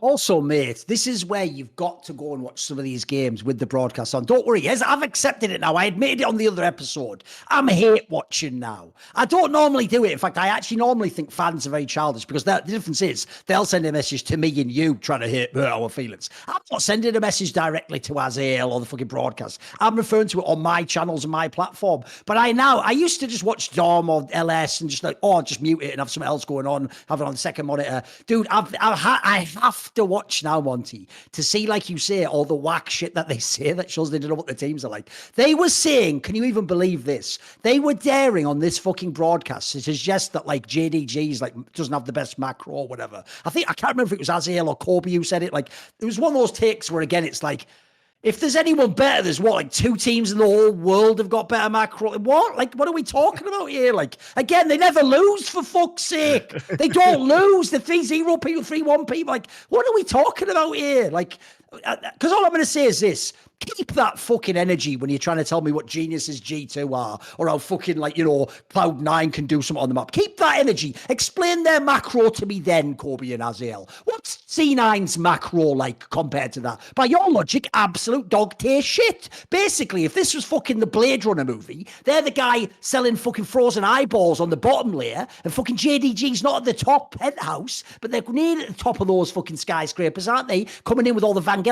Also, mate, this is where you've got to go and watch some of these games with the broadcast on. Don't worry, I've accepted it now. I admitted it on the other episode. I'm hate watching now. I don't normally do it. In fact, I actually normally think fans are very childish because the difference is they'll send a message to me and you trying to hurt our feelings. I'm not sending a message directly to Azael or the fucking broadcast. I'm referring to it on my channels and my platform. But I used to just watch Dom or LS and just just mute it and have something else going on, have it on the second monitor. Dude, I have to watch now, Monty, to see, like you say, all the whack shit that they say that shows they don't know what the teams are like. They were saying, can you even believe this? They were daring on this fucking broadcast to suggest that like JDG's like doesn't have the best macro or whatever. I can't remember if it was Azael or Kobe who said it. Like it was one of those takes where again it's like, if there's anyone better, there's like 2 teams in the whole world have got better macro. What? Like, what are we talking about here? Like, again, they never lose, for fuck's sake. They don't lose. The 3-0 people, 3-1 people. Like, what are we talking about here? Like, because all I'm going to say is this. Keep that fucking energy when you're trying to tell me what geniuses G2 are or how fucking, like, Cloud9 can do something on the map. Keep that energy. Explain their macro to me then, Kobe and Azael. What's C9's macro like compared to that? By your logic, absolute dog taste shit. Basically, if this was fucking the Blade Runner movie, they're the guy selling fucking frozen eyeballs on the bottom layer and fucking JDG's not at the top penthouse, but they're near at the top of those fucking skyscrapers, aren't they? Coming in with all the Vangellas.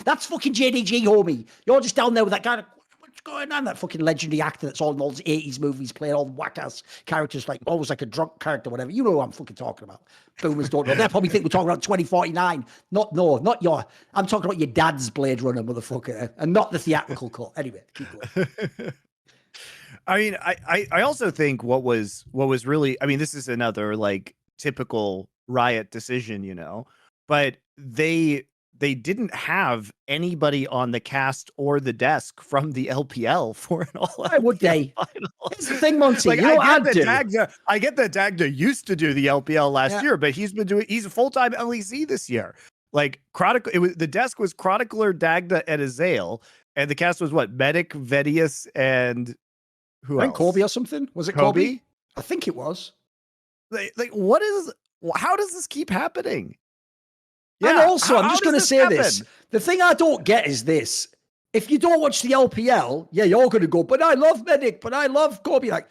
That's fucking JDG, homie. You're just down there with that guy. What's going on? That fucking legendary actor that's all in all those 80s movies playing all the whack-ass characters, like always like a drunk character, whatever. You know who I'm fucking talking about. Boomers don't know. They probably think we're talking about 2049. Not your. I'm talking about your dad's Blade Runner, motherfucker, and not the theatrical cut. Anyway, keep going. I mean, I also think what was really, I mean, this is another like typical Riot decision, but they didn't have anybody on the cast or the desk from the LPL for an all. Why would they? Here's the thing, Monty. Like, I get that Dagda used to do the LPL last year, but he's a full-time LEC this year. Like the desk was Chronicler, Dagda, and Azael, and the cast was what? Medic, Vedius, and who else? Kobe or something? Was it Kobe? I think it was. Like how does this keep happening? Yeah, and also, I'm just going to say this. The thing I don't get is this. If you don't watch the LPL, yeah, you're going to go, but I love Medic, but I love Kobe. Like,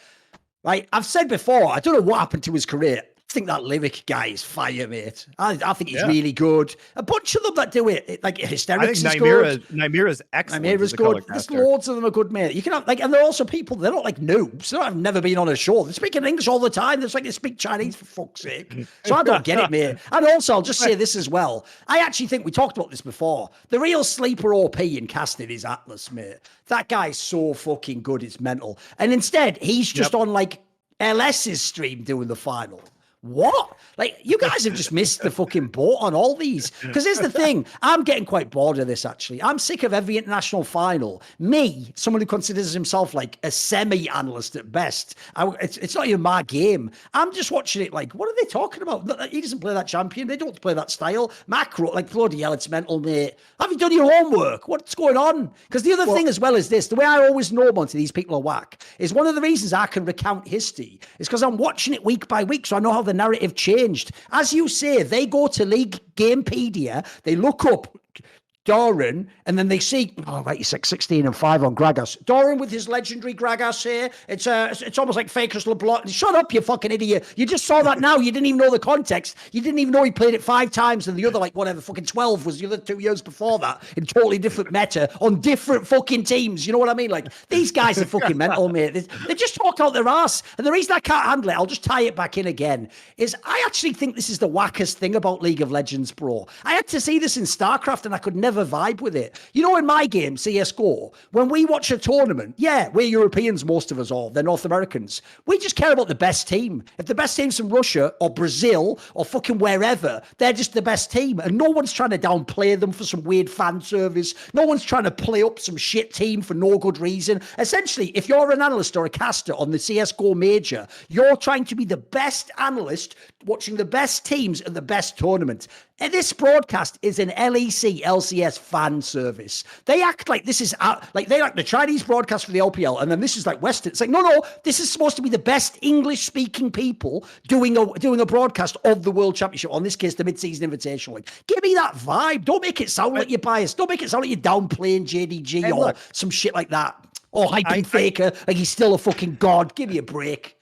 right? I've said before, I don't know what happened to his career. I think that Lyric guy is fire, mate. I think he's really good. A bunch of them that do it, like Hysterics is good. Nymeera's excellent. Nymeera's good. There's loads of them are good, mate. You can have, and they're also people, they're not like noobs. They've never been on a show. They're speaking English all the time. They're like they speak Chinese, for fuck's sake. So I don't get it, mate. And also, I'll just say this as well. I actually think we talked about this before. The real sleeper OP in casting is Atlas, mate. That guy's so fucking good, it's mental. And instead, he's just on like LS's stream doing the final. What? Like, you guys have just missed the fucking boat on all these. Because here's the thing. I'm getting quite bored of this, actually. I'm sick of every international final. Me, someone who considers himself like a semi-analyst at best. It's not even my game. I'm just watching it like, what are they talking about? He doesn't play that champion. They don't play that style. Macro, like, bloody hell, it's mental, mate. Have you done your homework? What's going on? Because the other thing as well is this. The way I always know, Monty, these people are whack, is one of the reasons I can recount history is because I'm watching it week by week, so I know how the narrative changed. As you say, they go to League Gamepedia, they look up Thorin, and then they see, he's like 16 and 5 on Gragas. Thorin with his legendary Gragas here. It's almost like Fakers LeBlanc. Shut up, you fucking idiot. You just saw that now. You didn't even know the context. You didn't even know he played it 5 times, and the other, like, whatever, fucking 12 was the other 2 years before that in totally different meta on different fucking teams. You know what I mean? Like, these guys are fucking mental, mate. They just talk out their ass. And the reason I can't handle it, I'll just tie it back in again, is I actually think this is the wackest thing about League of Legends, bro. I had to see this in StarCraft, and I could never vibe with it. You know, in my game, CSGO, when we watch a tournament, yeah, we're Europeans, most of us all. They're North Americans. We just care about the best team. If the best team's from Russia or Brazil or fucking wherever, they're just the best team. And no one's trying to downplay them for some weird fan service. No one's trying to play up some shit team for no good reason. Essentially, if you're an analyst or a caster on the CSGO major, you're trying to be the best analyst watching the best teams at the best tournament. And this broadcast is an LEC, LCS LCS fan service. They act like this is like they like the Chinese broadcast for the LPL, and then this is like Western. It's like no, this is supposed to be the best English-speaking people doing a broadcast of the World Championship. On this case, the mid-season Invitational. Like, give me that vibe. Don't make it sound like you're biased. Don't make it sound like you're downplaying JDG or some shit like that. Or hyping Faker like he's still a fucking god. Give me a break.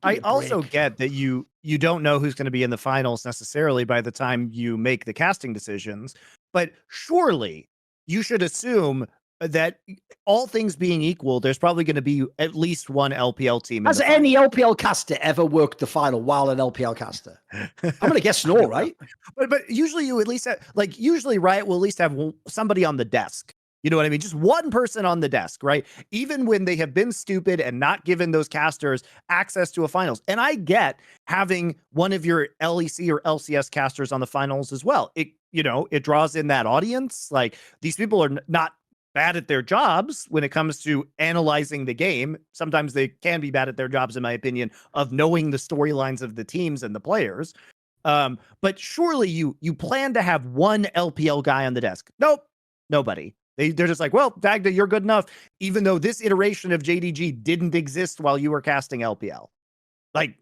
I also get that you don't know who's going to be in the finals necessarily by the time you make the casting decisions, but surely you should assume that all things being equal, there's probably going to be at least one LPL team. Has any LPL caster ever worked the final while an LPL caster? I'm going to guess no, right? But usually you at least have, like, usually Riot will at least have somebody on the desk. You know what I mean? Just one person on the desk, right? Even when they have been stupid and not given those casters access to a finals. And I get having one of your LEC or LCS casters on the finals as well. It draws in that audience. Like, these people are not bad at their jobs when it comes to analyzing the game. Sometimes they can be bad at their jobs, in my opinion, of knowing the storylines of the teams and the players. But surely you plan to have one LPL guy on the desk. Nope, nobody. They're just like, well, Dagda, you're good enough, even though this iteration of JDG didn't exist while you were casting LPL. Like,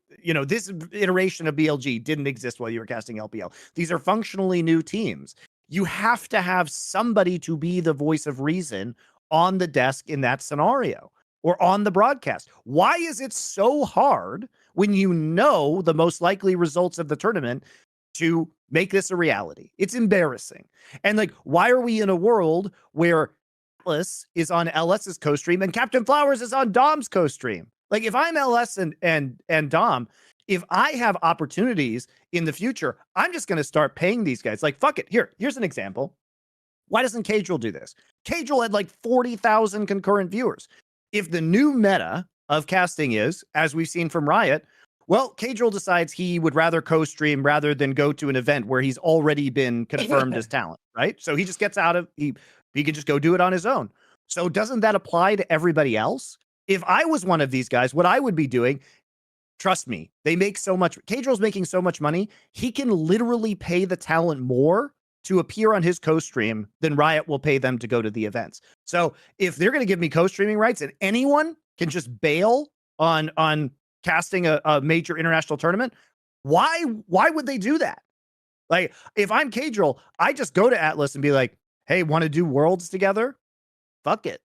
this iteration of BLG didn't exist while you were casting LPL. These are functionally new teams. You have to have somebody to be the voice of reason on the desk in that scenario or on the broadcast. Why is it so hard when you know the most likely results of the tournament to make this a reality? It's embarrassing. And like, why are we in a world where Atlas is on LS's co-stream and Captain Flowers is on Dom's co-stream? Like, if I'm LS and Dom, if I have opportunities in the future, I'm just going to start paying these guys. Like, fuck it. Here's an example. Why doesn't Cadril do this? Cadril had like 40,000 concurrent viewers. If the new meta of casting is, as we've seen from Riot, well, Cadril decides he would rather co-stream rather than go to an event where he's already been confirmed as talent, right? So he just gets out of, he can just go do it on his own. So doesn't that apply to everybody else? If I was one of these guys, what I would be doing, trust me, they make so much, Cadril's making so much money, he can literally pay the talent more to appear on his co-stream than Riot will pay them to go to the events. So if they're going to give me co-streaming rights and anyone can just bail on casting a major international tournament, why would they do that? Like, if I'm Cadril, I just go to Atlas and be like, hey, want to do worlds together? Fuck it.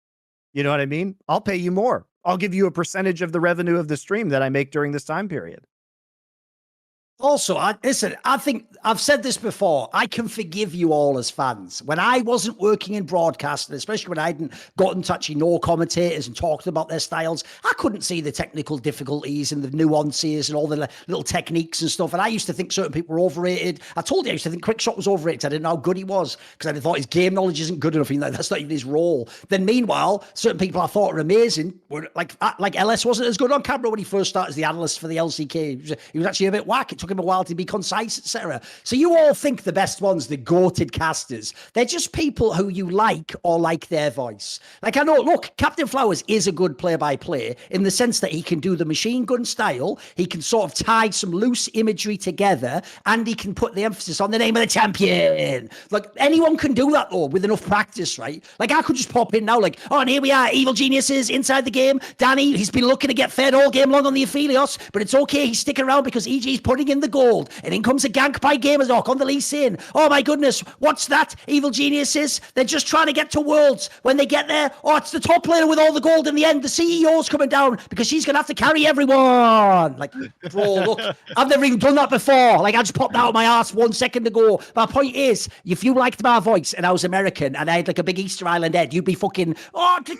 You know what I mean? I'll pay you more. I'll give you a percentage of the revenue of the stream that I make during this time period. Also, I think I've said this before. I can forgive you all as fans. When I wasn't working in broadcasting, especially when I hadn't gotten touchy no commentators and talked about their styles, I couldn't see the technical difficulties and the nuances and all the little techniques and stuff. And I used to think certain people were overrated. I told you I used to think Quickshot was overrated. I didn't know how good he was because I thought his game knowledge isn't good enough. That's not even his role. Then meanwhile, certain people I thought were amazing were like LS wasn't as good on camera when he first started as the analyst for the LCK. He was actually a bit whack. It took him a while to be concise, etc. So you all think the best ones, the goated casters, they're just people who you like or like their voice. Like, I know, look, Captain Flowers is a good play-by-play in the sense that he can do the machine gun style, he can sort of tie some loose imagery together, and he can put the emphasis on the name of the champion. Like, anyone can do that, though, with enough practice, right? Like, I could just pop in now, like, oh, and here we are, Evil Geniuses inside the game. Danny, he's been looking to get fed all game long on the Aphelios, but it's okay, he's sticking around because EG's putting in the goal. And in comes a gank by Gamersdock on the Lee Sin. Oh my goodness, what's that? Evil Geniuses. They're just trying to get to Worlds. When they get there, oh, it's the top laner with all the gold in the end. The CEO's coming down because she's going to have to carry everyone. Like, bro, look, I've never even done that before. Like, I just popped out of my ass 1 second ago. My point is, if you liked my voice and I was American and I had like a big Easter Island head, you'd be fucking, oh, the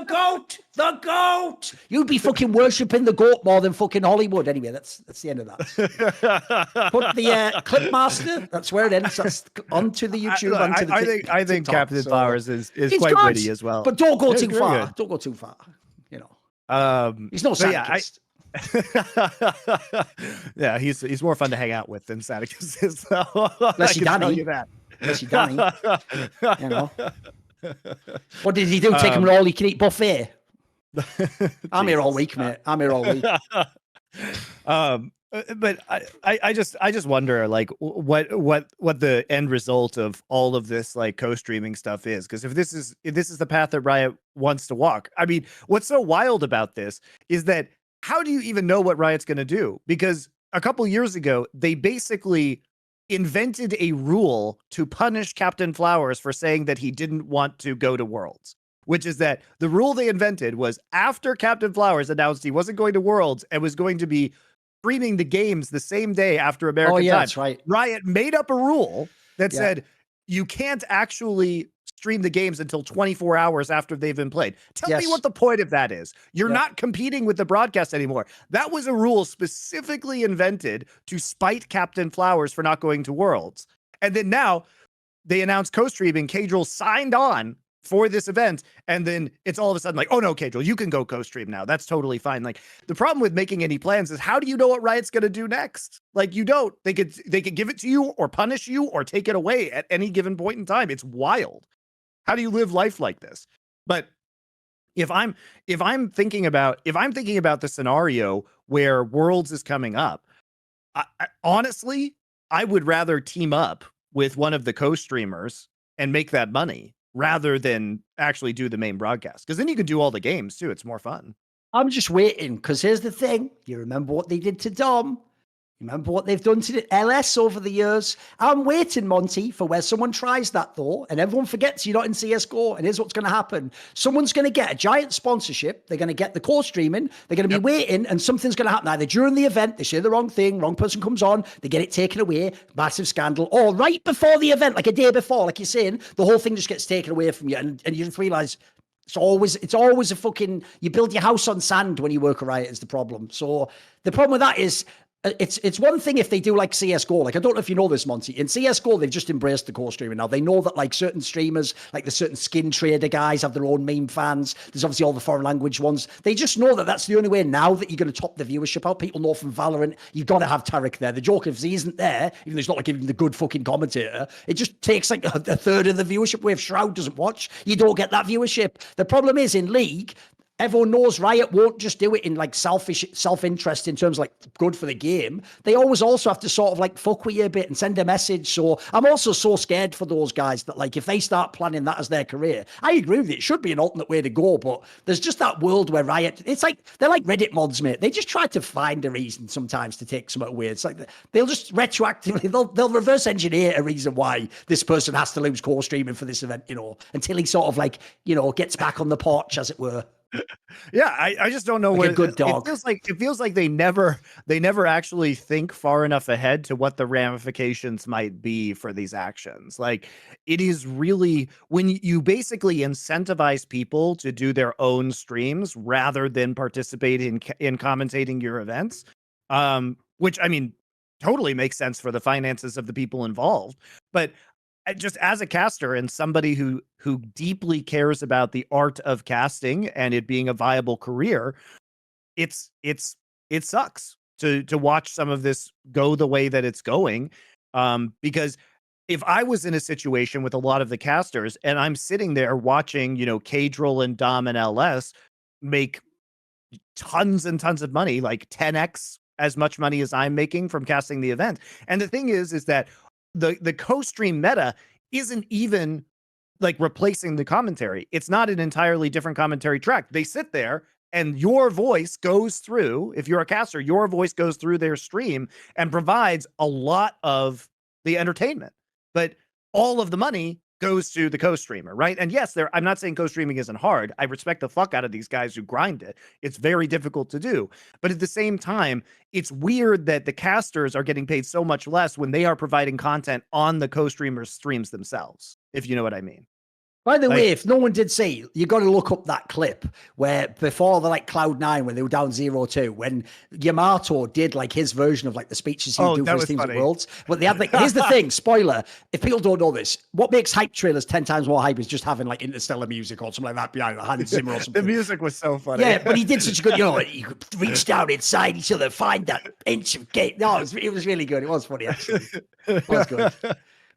goat. The goat! You'd be fucking worshipping the goat more than fucking Hollywood. Anyway, that's the end of that. Put the clip master. That's where it ends. That's onto the YouTube. I think Captain Flowers is quite witty as well. But don't go too far. Don't go too far. You know. He's no Sadicist. Yeah, he's more fun to hang out with than Sadicist is. So Unless you Danny. Unless you Danny. You know. What did he do? Take him an all-you-can-eat buffet? I'm here all week, mate. I'm here all week. But I just wonder like what the end result of all of this like co-streaming stuff is, because if this is the path that Riot wants to walk, I mean, what's so wild about this is that how do you even know what Riot's going to do? Because a couple years ago they basically invented a rule to punish Captain Flowers for saying that he didn't want to go to Worlds, which is that the rule they invented was after Captain Flowers announced he wasn't going to Worlds and was going to be streaming the games the same day after American time. That's right. Riot made up a rule that said you can't actually stream the games until 24 hours after they've been played. Tell me what the point of that is. You're not competing with the broadcast anymore. That was a rule specifically invented to spite Captain Flowers for not going to Worlds. And then now they announced co-streaming. Cadril signed on for this event, and then it's all of a sudden like, oh no, Cadril, you can go co-stream now. That's totally fine. Like, the problem with making any plans is how do you know what Riot's going to do next? Like, you don't. They could give it to you or punish you or take it away at any given point in time. It's wild. How do you live life like this? But if I'm thinking about the scenario where Worlds is coming up, honestly, I would rather team up with one of the co-streamers and make that money rather than actually do the main broadcast. Because then you can do all the games too. It's more fun. I'm just waiting, because here's the thing. You remember what they did to Dom? Remember what they've done to the LS over the years? I'm waiting, Monty, for where someone tries that, though, and everyone forgets you're not in CSGO, and here's what's going to happen. Someone's going to get a giant sponsorship. They're going to get the core streaming. They're going to be waiting, and something's going to happen. Either during the event, they say the wrong thing, wrong person comes on, they get it taken away, massive scandal, or right before the event, like a day before, like you're saying, the whole thing just gets taken away from you, and you just realize it's always a fucking, you build your house on sand when you work a Riot is the problem. So the problem with that is, it's one thing if they do like CSGO. Like, I don't know if you know this, Monty. In CSGO, they've just embraced the core streaming now. They know that like certain streamers, like the certain skin trader guys, have their own meme fans. There's obviously all the foreign language ones. They just know that that's the only way now that you're going to top the viewership out. People know from Valorant, you've got to have Tarek there. The joke, if he isn't there, even though he's not like even the good fucking commentator, it just takes like a third of the viewership. Where if Shroud doesn't watch, you don't get that viewership. The problem is in League, everyone knows Riot won't just do it in like self-interest in terms of like good for the game. They always also have to sort of like fuck with you a bit and send a message. So I'm also so scared for those guys that like if they start planning that as their career, I agree with you. It should be an alternate way to go, but there's just that world where Riot, it's like, they're like Reddit mods, mate. They just try to find a reason sometimes to take something away. It's like they'll just retroactively, they'll reverse engineer a reason why this person has to lose core streaming for this event, you know, until he sort of like, you know, gets back on the porch, as it were. Yeah, I just don't know like where a good dog. It feels like they never actually think far enough ahead to what the ramifications might be for these actions. Like, it is really when you basically incentivize people to do their own streams rather than participate in commentating your events, which I mean totally makes sense for the finances of the people involved, but just as a caster and somebody who deeply cares about the art of casting and it being a viable career, it sucks to watch some of this go the way that it's going. Because if I was in a situation with a lot of the casters and I'm sitting there watching, you know, Cadril and Dom and LS make tons and tons of money, like 10x as much money as I'm making from casting the event. And the thing is that the co-stream meta isn't even like replacing the commentary. It's not an entirely different commentary track. They sit there and your voice goes through, if you're a caster, your voice goes through their stream and provides a lot of the entertainment. But all of the money goes to the co-streamer, right? And yes, I'm not saying co-streaming isn't hard. I respect the fuck out of these guys who grind it. It's very difficult to do. But at the same time, it's weird that the casters are getting paid so much less when they are providing content on the co-streamers' streams themselves, if you know what I mean. By the way, if no one did see, you got to look up that clip where before the like Cloud9 when they were down 0-2, when Yamato did like his version of like the speeches he would do for his teams at Worlds. But they had like, here's the thing, spoiler, if people don't know this, what makes hype trailers 10 times more hype is just having like Interstellar music or something like that behind Hans Zimmer or something. The music was so funny. Yeah, but he did such a good, you know, you could reach down inside each other, find that inch of gate. No, it was really good. It was funny, actually. It was good.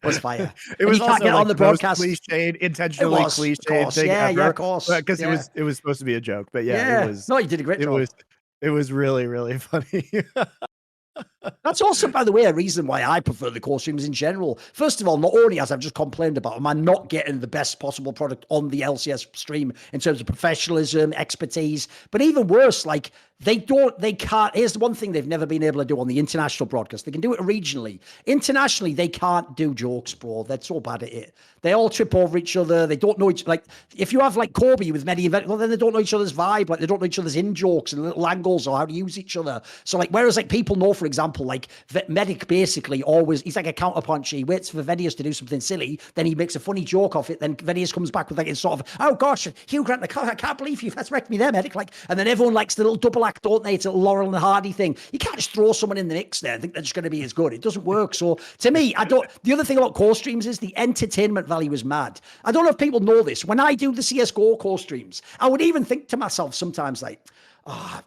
Was fire. It was also get like on the broadcast. Cliched, intentionally cliched thing ever. Yeah, of course. Because it was supposed to be a joke, but it was. No, you did a great job. It was really, really funny. That's also, by the way, a reason why I prefer the core streams in general. First of all, not only, as I've just complained about, am I not getting the best possible product on the LCS stream in terms of professionalism, expertise, but even worse, like, they can't. Here's the one thing they've never been able to do on the international broadcast. They can do it regionally. Internationally, they can't do jokes, bro. They're so bad at it. They all trip over each other. They don't know like, if you have like Kobe with many events, well, then they don't know each other's vibe. Like, they don't know each other's in-jokes and little angles or how to use each other. So, like, whereas, like, people know, for example, like, Medic basically always, he's like a counterpuncher. He waits for Venius to do something silly. Then he makes a funny joke off it. Then Venius comes back with, like, it's sort of, oh, gosh, Hugh Grant, I can't believe you that's wrecked me there, Medic. Like, and then everyone likes the little double act, don't they? It's a Laurel and Hardy thing. You can't just throw someone in the mix there and think they're just going to be as good. It doesn't work. So to me, the other thing about core streams is the entertainment value is mad. I don't know if people know this. When I do the CSGO core streams, I would even think to myself sometimes, like,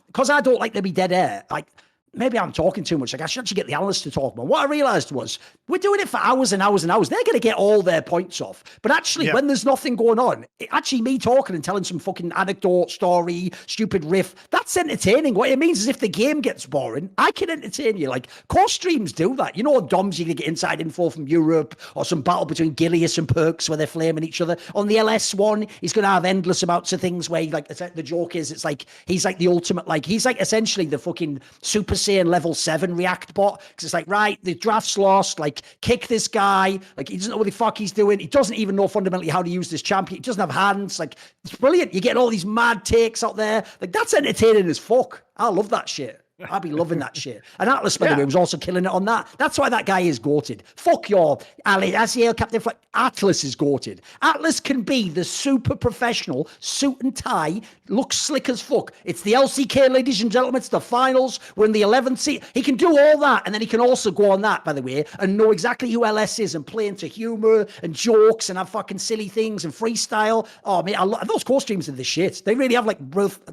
because I don't like to be dead air, like, maybe I'm talking too much. Like, I should actually get the analysts to talk more. What I realized was we're doing it for hours and hours and hours. They're going to get all their points off. But actually, when there's nothing going on, actually me talking and telling some fucking anecdote, story, stupid riff, that's entertaining. What it means is if the game gets boring, I can entertain you. Like, core streams do that. You know, on DOMs, you're going to get inside info from Europe or some battle between Gilius and Perks where they're flaming each other. On the LS one, he's going to have endless amounts of things where, like, the joke is, it's like, he's like the ultimate, like, he's like essentially the fucking Super Saiyan level 7 react bot, because it's like, right, the draft's lost, like, kick this guy, like, he doesn't know what the fuck he's doing, he doesn't even know fundamentally how to use this champion, he doesn't have hands, like, it's brilliant. You get all these mad takes out there, like, that's entertaining as fuck. I love that shit. I'd be loving that shit. And Atlas, by the way, was also killing it on that. That's why that guy is goated. Fuck your Ali Asiel captain. Atlas is goated. Atlas can be the super professional suit and tie, looks slick as fuck. It's the LCK, ladies and gentlemen. It's the finals. We're in the 11th seat. He can do all that, and then he can also go on that, by the way, and know exactly who LS is and play into humor and jokes and have fucking silly things and freestyle. Oh, mate, those core streams are the shit. They really have, like,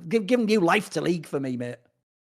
given new life to League for me, mate.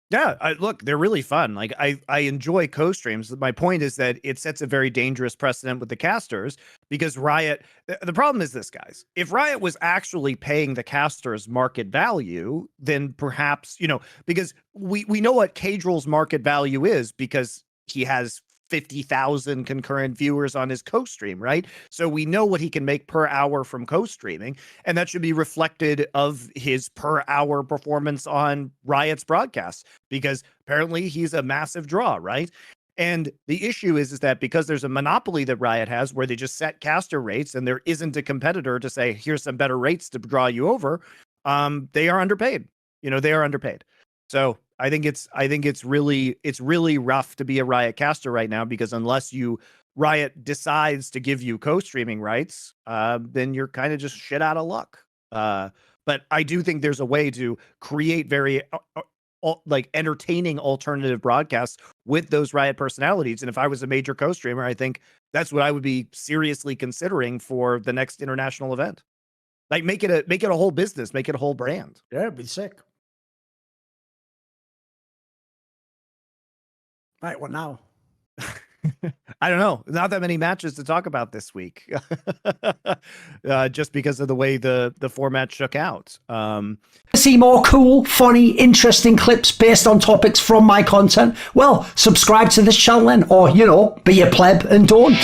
Yeah, look, they're really fun. Like, I enjoy co-streams. My point is that it sets a very dangerous precedent with the casters, because Riot, the problem is this, guys. If Riot was actually paying the casters market value, then perhaps, you know, because we know what Cadrill's market value is, because he has 50,000 concurrent viewers on his co-stream, right? So we know what he can make per hour from co-streaming, and that should be reflected of his per hour performance on Riot's broadcasts, because apparently he's a massive draw, right? And the issue is that because there's a monopoly that Riot has where they just set caster rates and there isn't a competitor to say, here's some better rates to draw you over, they are underpaid. You know, they are underpaid. So I think it's really rough to be a Riot caster right now, because unless Riot decides to give you co-streaming rights, then you're kind of just shit out of luck. But I do think there's a way to create very like entertaining alternative broadcasts with those Riot personalities. And if I was a major co-streamer, I think that's what I would be seriously considering for the next international event. Like, make it a whole business, make it a whole brand. Yeah, it'd be sick. Right, what now? I don't know. Not that many matches to talk about this week, just because of the way the format shook out. See more cool, funny, interesting clips based on topics from my content? Well, subscribe to this channel then, or, you know, be a pleb and don't.